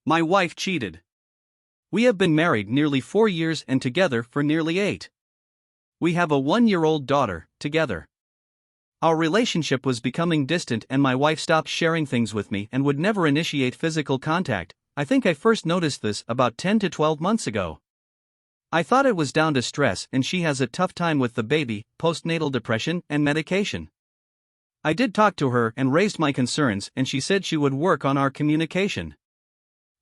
My wife cheated. We have been married nearly 4 years and together for nearly 8. We have a 1-year-old daughter, together. Our relationship was becoming distant and my wife stopped sharing things with me and would never initiate physical contact. I think I first noticed this about 10 to 12 months ago. I thought it was down to stress and she has a tough time with the baby, postnatal depression, and medication. I did talk to her and raised my concerns and she said she would work on our communication.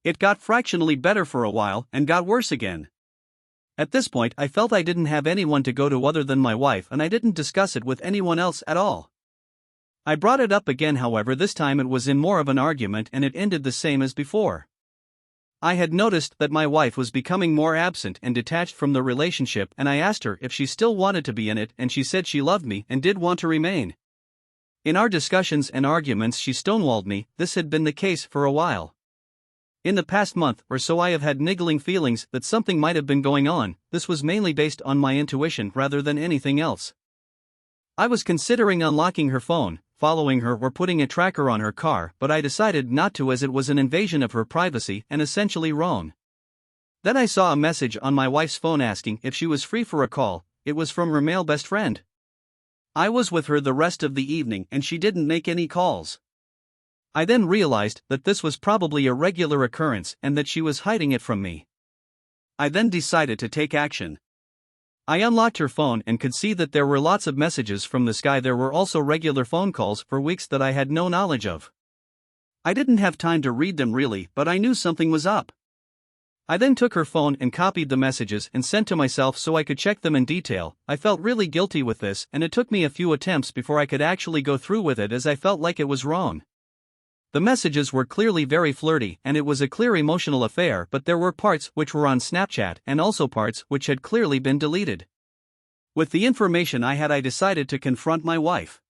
It got fractionally better for a while and got worse again. At this point I felt I didn't have anyone to go to other than my wife and I didn't discuss it with anyone else at all. I brought it up again, however this time it was in more of an argument and it ended the same as before. I had noticed that my wife was becoming more absent and detached from the relationship and I asked her if she still wanted to be in it and she said she loved me and did want to remain. In our discussions and arguments she stonewalled me. This had been the case for a while. In the past month or so I have had niggling feelings that something might have been going on. This was mainly based on my intuition rather than anything else. I was considering unlocking her phone, following her or putting a tracker on her car, but I decided not to as it was an invasion of her privacy and essentially wrong. Then I saw a message on my wife's phone asking if she was free for a call. It was from her male best friend. I was with her the rest of the evening and she didn't make any calls. I then realized that this was probably a regular occurrence and that she was hiding it from me. I then decided to take action. I unlocked her phone and could see that there were lots of messages from this guy. There were also regular phone calls for weeks that I had no knowledge of. I didn't have time to read them really, but I knew something was up. I then took her phone and copied the messages and sent to myself so I could check them in detail. I felt really guilty with this and it took me a few attempts before I could actually go through with it as I felt like it was wrong. The messages were clearly very flirty and it was a clear emotional affair, but there were parts which were on Snapchat and also parts which had clearly been deleted. With the information I had, I decided to confront my wife.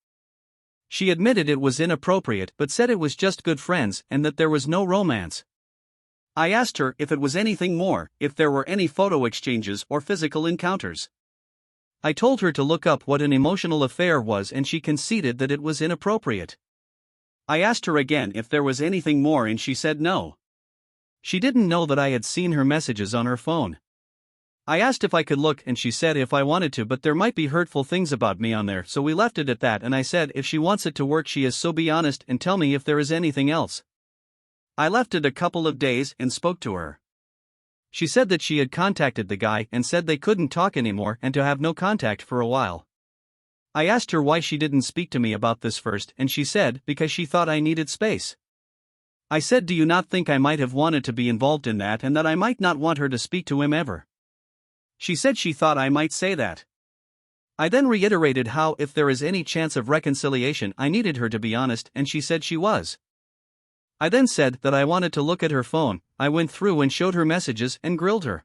She admitted it was inappropriate but said it was just good friends and that there was no romance. I asked her if it was anything more, if there were any photo exchanges or physical encounters. I told her to look up what an emotional affair was and she conceded that it was inappropriate. I asked her again if there was anything more and she said no. She didn't know that I had seen her messages on her phone. I asked if I could look and she said if I wanted to, but there might be hurtful things about me on there, so we left it at that and I said if she wants it to work she is, so be honest and tell me if there is anything else. I left it a couple of days and spoke to her. She said that she had contacted the guy and said they couldn't talk anymore and to have no contact for a while. I asked her why she didn't speak to me about this first and she said because she thought I needed space. I said, do you not think I might have wanted to be involved in that and that I might not want her to speak to him ever? She said she thought I might say that. I then reiterated how if there is any chance of reconciliation I needed her to be honest and she said she was. I then said that I wanted to look at her phone. I went through and showed her messages and grilled her.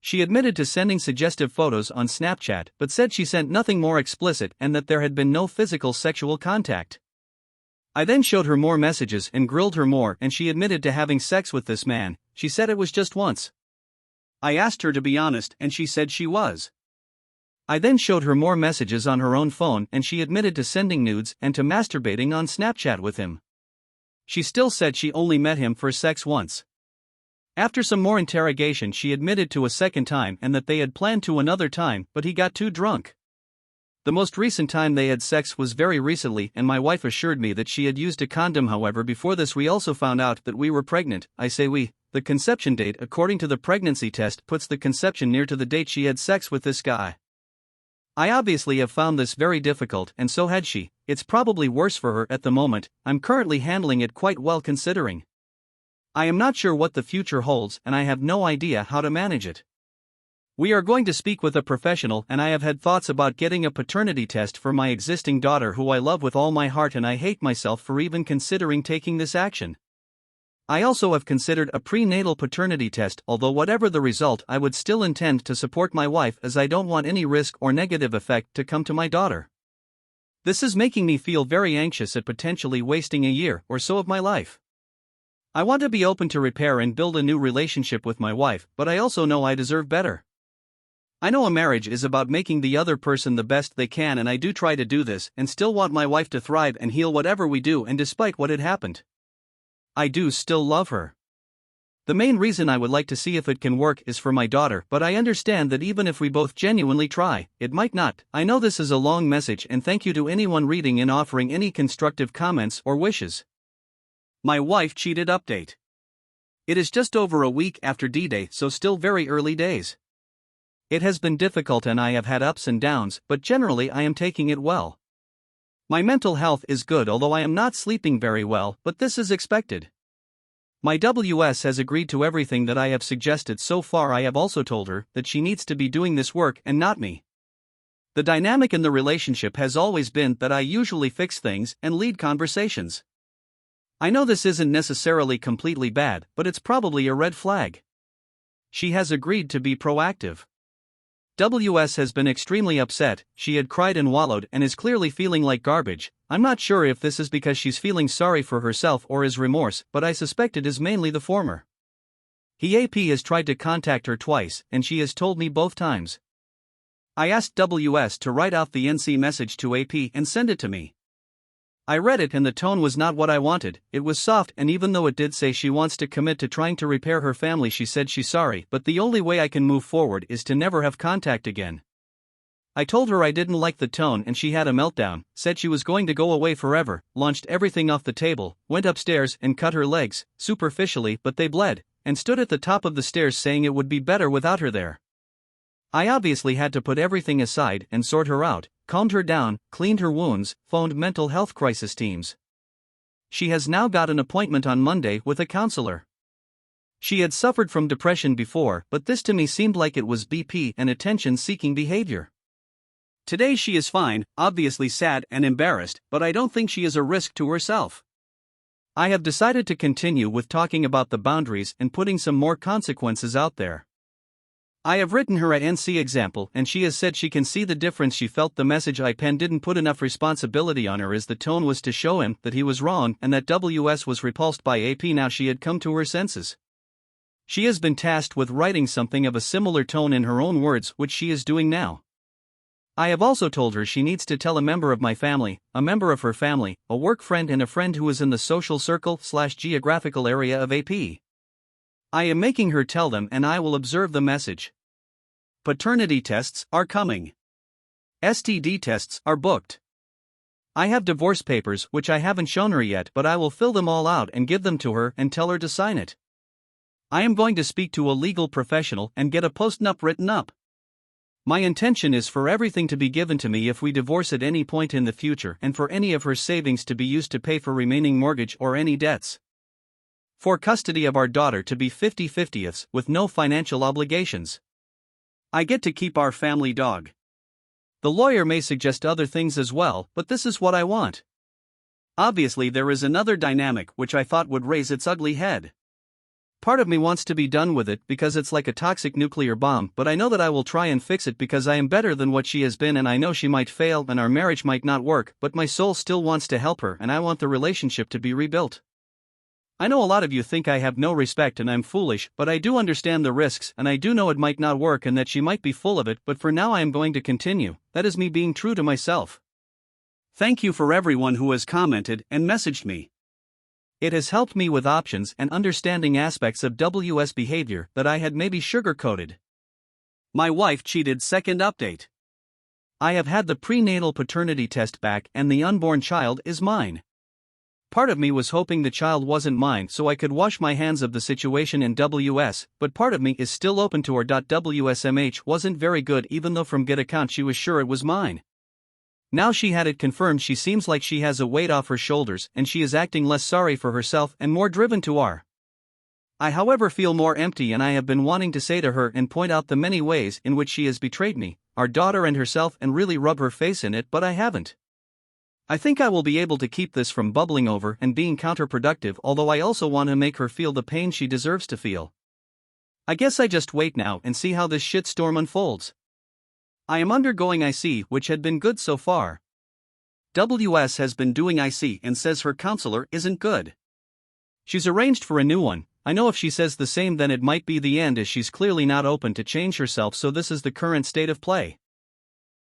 She admitted to sending suggestive photos on Snapchat but said she sent nothing more explicit and that there had been no physical sexual contact. I then showed her more messages and grilled her more and she admitted to having sex with this man. She said it was just once. I asked her to be honest and she said she was. I then showed her more messages on her own phone and she admitted to sending nudes and to masturbating on Snapchat with him. She still said she only met him for sex once. After some more interrogation she admitted to a second time and that they had planned to another time but he got too drunk. The most recent time they had sex was very recently and my wife assured me that she had used a condom. However, before this we also found out that we were pregnant. I say we. The conception date according to the pregnancy test puts the conception near to the date she had sex with this guy. I obviously have found this very difficult and so had she. It's probably worse for her at the moment. I'm currently handling it quite well considering. I am not sure what the future holds and I have no idea how to manage it. We are going to speak with a professional and I have had thoughts about getting a paternity test for my existing daughter who I love with all my heart and I hate myself for even considering taking this action. I also have considered a prenatal paternity test, although whatever the result I would still intend to support my wife as I don't want any risk or negative effect to come to my daughter. This is making me feel very anxious at potentially wasting a year or so of my life. I want to be open to repair and build a new relationship with my wife, but I also know I deserve better. I know a marriage is about making the other person the best they can and I do try to do this and still want my wife to thrive and heal whatever we do, and despite what had happened, I do still love her. The main reason I would like to see if it can work is for my daughter, but I understand that even if we both genuinely try, it might not. I know this is a long message, and thank you to anyone reading and offering any constructive comments or wishes. My wife cheated update. It is just over a week after D-Day, so still very early days. It has been difficult and I have had ups and downs, but generally I am taking it well. My mental health is good, although I am not sleeping very well, but this is expected. My WS has agreed to everything that I have suggested so far. I have also told her that she needs to be doing this work and not me. The dynamic in the relationship has always been that I usually fix things and lead conversations. I know this isn't necessarily completely bad, but it's probably a red flag. She has agreed to be proactive. WS has been extremely upset. She had cried and wallowed and is clearly feeling like garbage. I'm not sure if this is because she's feeling sorry for herself or is remorse, but I suspect it is mainly the former. AP has tried to contact her twice, and she has told me both times. I asked WS to write out the NC message to AP and send it to me. I read it and the tone was not what I wanted. It was soft, and even though it did say she wants to commit to trying to repair her family, she said she's sorry, but the only way I can move forward is to never have contact again. I told her I didn't like the tone and she had a meltdown, said she was going to go away forever, launched everything off the table, went upstairs and cut her legs, superficially but they bled, and stood at the top of the stairs saying it would be better without her there. I obviously had to put everything aside and sort her out, calmed her down, cleaned her wounds, phoned mental health crisis teams. She has now got an appointment on Monday with a counselor. She had suffered from depression before, but this to me seemed like it was BP and attention-seeking behavior. Today she is fine, obviously sad and embarrassed, but I don't think she is a risk to herself. I have decided to continue with talking about the boundaries and putting some more consequences out there. I have written her at NC example and she has said she can see the difference. She felt the message I penned didn't put enough responsibility on her, as the tone was to show him that he was wrong and that WS was repulsed by AP. Now she had come to her senses. She has been tasked with writing something of a similar tone in her own words, which she is doing now. I have also told her she needs to tell a member of my family, a member of her family, a work friend and a friend who is in the social circle/geographical area of AP. I am making her tell them and I will observe the message. Paternity tests are coming. STD tests are booked. I have divorce papers which I haven't shown her yet, but I will fill them all out and give them to her and tell her to sign it. I am going to speak to a legal professional and get a postnup written up. My intention is for everything to be given to me if we divorce at any point in the future, and for any of her savings to be used to pay for remaining mortgage or any debts. For custody of our daughter to be 50-50ths with no financial obligations. I get to keep our family dog. The lawyer may suggest other things as well, but this is what I want. Obviously there is another dynamic which I thought would raise its ugly head. Part of me wants to be done with it because it's like a toxic nuclear bomb, but I know that I will try and fix it because I am better than what she has been, and I know she might fail and our marriage might not work, but my soul still wants to help her and I want the relationship to be rebuilt. I know a lot of you think I have no respect and I'm foolish, but I do understand the risks and I do know it might not work and that she might be full of it, but for now I am going to continue. That is me being true to myself. Thank you for everyone who has commented and messaged me. It has helped me with options and understanding aspects of WS behavior that I had maybe sugar-coated. My wife cheated second update. I have had the prenatal paternity test back and the unborn child is mine. Part of me was hoping the child wasn't mine so I could wash my hands of the situation in WS, but part of me is still open to her. WSMH wasn't very good, even though from get account she was sure it was mine. Now she had it confirmed. She seems like she has a weight off her shoulders and she is acting less sorry for herself and more driven to R. I however feel more empty, and I have been wanting to say to her and point out the many ways in which she has betrayed me, our daughter and herself, and really rub her face in it, but I haven't. I think I will be able to keep this from bubbling over and being counterproductive, although I also want to make her feel the pain she deserves to feel. I guess I just wait now and see how this shitstorm unfolds. I am undergoing IC, which had been good so far. WS has been doing IC and says her counselor isn't good. She's arranged for a new one. I know if she says the same then it might be the end, as she's clearly not open to change herself, so this is the current state of play.